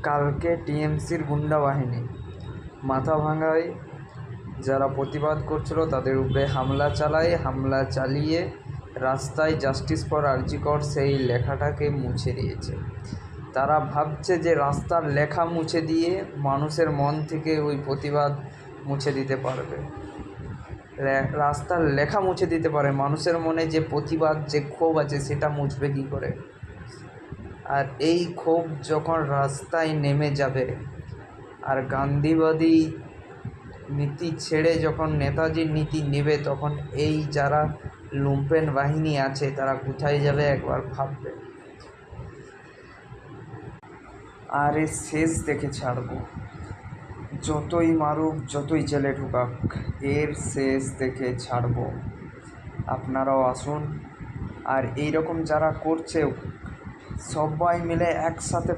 কালকে টিএমসির গুন্ডা বাহিনী মাথাভাঙায় যারা প্রতিবাদ করছিল তাদের উপরে হামলা চালায়। হামলা চালিয়ে রাস্তায় জাস্টিস ফর আরজি কর সেই লেখাটাকে মুছে দিয়েছে। তারা ভাবছে যে রাস্তার লেখা মুছে দিয়ে মানুষের মন থেকে ওই প্রতিবাদ মুছে দিতে পারবে। রাস্তার লেখা মুছে দিতে পারে, মানুষের মনে যে প্রতিবাদ যে ক্ষোভ আছে সেটা মুছবে কী করে? আর এই ক্ষোভ যখন রাস্তায় নেমে যাবে আর গান্ধীবাদী নীতি ছেড়ে যখন নেতাজির নীতি নেবে, তখন এই যারা লুম্পেন বাহিনী আছে তারা কোথায় যাবে একবার ভাববে। আর এর শেষ দেখে ছাড়বো, যতই মারুক যতই জেলে ঢুকাক, এর শেষ দেখে ছাড়বো। আপনারাও আসুন, আর এই রকম যারা করছে সবাই মিলে একসাথে